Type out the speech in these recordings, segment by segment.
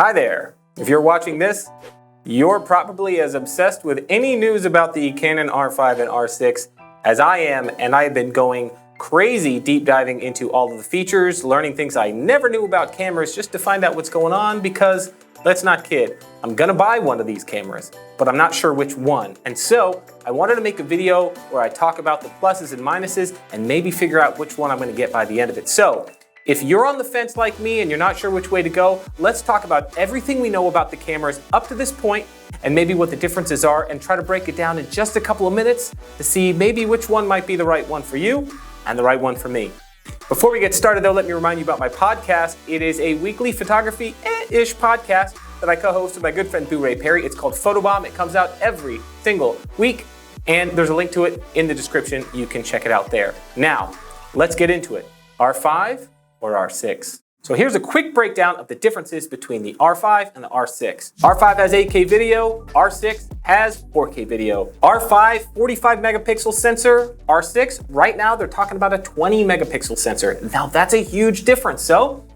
Hi there. If you're watching this, you're probably as obsessed with any news about the Canon R5 and R6 as I am, and I've been going crazy deep diving into all of the features, learning things I never knew about cameras just to find out what's going on because, let's not kid, I'm gonna buy one of these cameras, but I'm not sure which one. And so I wanted to make a video where I talk about the pluses and minuses and maybe figure out which one I'm gonna get by the end of it. So if you're on the fence like me and you're not sure which way to go, let's talk about everything we know about the cameras up to this point and maybe what the differences are and try to break it down in just a couple of minutes to see maybe which one might be the right one for you and the right one for me. Before we get started though, let me remind you about my podcast. It is a weekly photography-ish podcast that I co-host with my good friend Booray Perry. It's called Photobomb. It comes out every single week and there's a link to it in the description. You can check it out there. Now, let's get into it. R5 or R6. So here's a quick breakdown of the differences between the R5 and the R6. R5 has 8K video, R6 has 4K video. R5, 45 megapixel sensor, R6, right now they're talking about a 20 megapixel sensor. Now that's a huge difference, so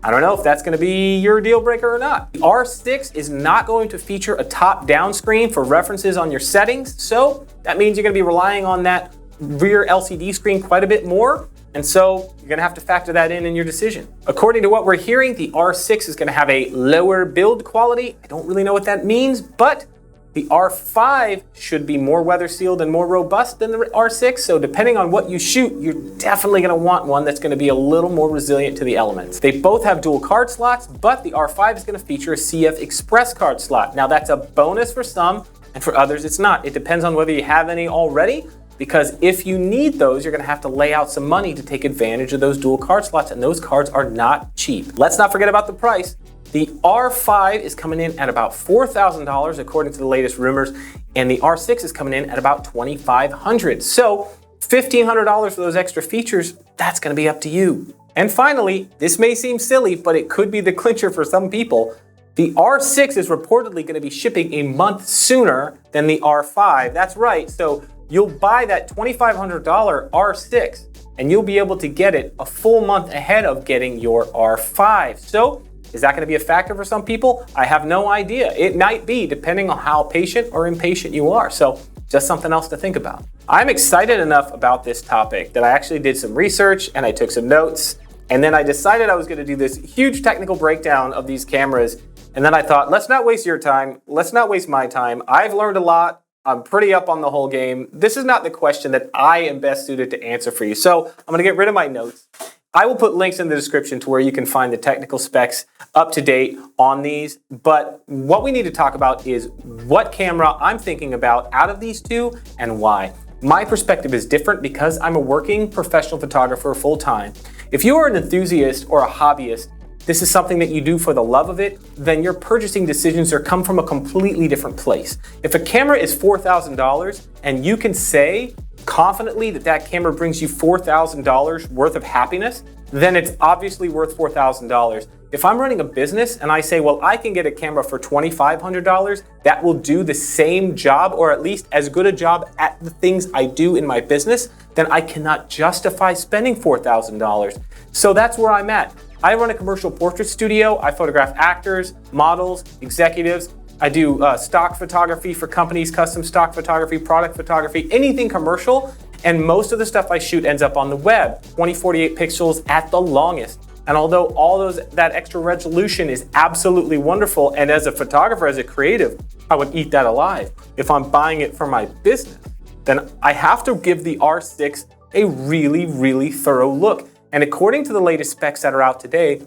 I don't know if that's gonna be your deal breaker or not. The R6 is not going to feature a top-down screen for references on your settings, so that means you're gonna be relying on that rear LCD screen quite a bit more. And so you're gonna have to factor that in your decision. According to what we're hearing, the R6 is gonna have a lower build quality. I don't really know what that means, but the R5 should be more weather sealed and more robust than the R6. So depending on what you shoot, you're definitely gonna want one that's gonna be a little more resilient to the elements. They both have dual card slots, but the R5 is gonna feature a CF Express card slot. Now that's a bonus for some, and for others it's not. It depends on whether you have any already, because if you need those, you're gonna have to lay out some money to take advantage of those dual card slots, and those cards are not cheap. Let's not forget about the price. The R5 is coming in at about $4,000 according to the latest rumors, and the R6 is coming in at about $2,500. So $1,500 for those extra features, that's gonna be up to you. And finally, this may seem silly, but it could be the clincher for some people. The R6 is reportedly gonna be shipping a month sooner than the R5. That's right, so you'll buy that $2,500 R6 and you'll be able to get it a full month ahead of getting your R5. So is that gonna be a factor for some people? I have no idea. It might be, depending on how patient or impatient you are. So just something else to think about. I'm excited enough about this topic that I actually did some research and I took some notes, and then I decided I was gonna do this huge technical breakdown of these cameras. And then I thought, let's not waste your time. Let's not waste my time. I've learned a lot. I'm pretty up on the whole game. This is not the question that I am best suited to answer for you. So I'm gonna get rid of my notes. I will put links in the description to where you can find the technical specs up to date on these. But what we need to talk about is what camera I'm thinking about out of these two and why. My perspective is different because I'm a working professional photographer full time. If you are an enthusiast or a hobbyist, this is something that you do for the love of it, then your purchasing decisions are come from a completely different place. If a camera is $4,000 and you can say confidently that that camera brings you $4,000 worth of happiness, then it's obviously worth $4,000. If I'm running a business and I say, well, I can get a camera for $2,500 that will do the same job or at least as good a job at the things I do in my business, then I cannot justify spending $4,000. So that's where I'm at. I run a commercial portrait studio. I photograph actors, models, executives. I do stock photography for companies, custom stock photography, product photography, anything commercial. And most of the stuff I shoot ends up on the web, 2048 pixels at the longest. And although that extra resolution is absolutely wonderful, and as a photographer, as a creative, I would eat that alive. If I'm buying it for my business, then I have to give the R6 a really, really thorough look. And according to the latest specs that are out today,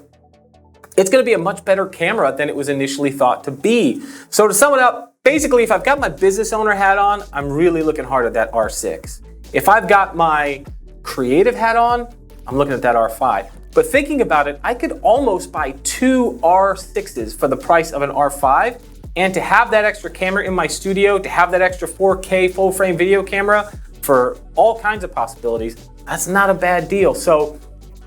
it's gonna be a much better camera than it was initially thought to be. So to sum it up, basically if I've got my business owner hat on, I'm really looking hard at that R6. If I've got my creative hat on, I'm looking at that R5. But thinking about it, I could almost buy two R6s for the price of an R5, and to have that extra camera in my studio, to have that extra 4K full frame video camera for all kinds of possibilities, that's not a bad deal. So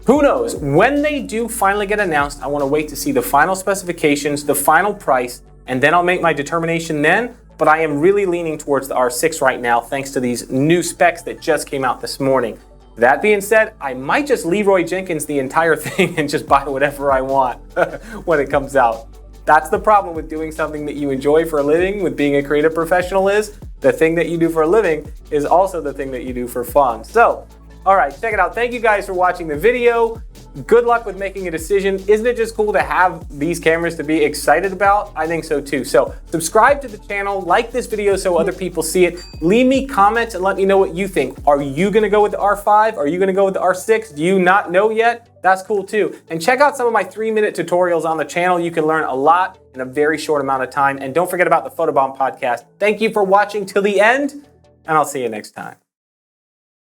who knows? When they do finally get announced, I want to wait to see the final specifications, the final price, and then I'll make my determination then. But I am really leaning towards the R6 right now, thanks to these new specs that just came out this morning. That being said, I might just Leroy Jenkins the entire thing and just buy whatever I want when it comes out. That's the problem with doing something that you enjoy for a living, with being a creative professional, is the thing that you do for a living is also the thing that you do for fun. So, all right, check it out. Thank you guys for watching the video. Good luck with making a decision. Isn't it just cool to have these cameras to be excited about? I think so too. So subscribe to the channel, like this video so other people see it. Leave me comments and let me know what you think. Are you gonna go with the R5? Are you gonna go with the R6? Do you not know yet? That's cool too. And check out some of my 3-minute tutorials on the channel. You can learn a lot in a very short amount of time. And don't forget about the Photobomb podcast. Thank you for watching till the end, and I'll see you next time.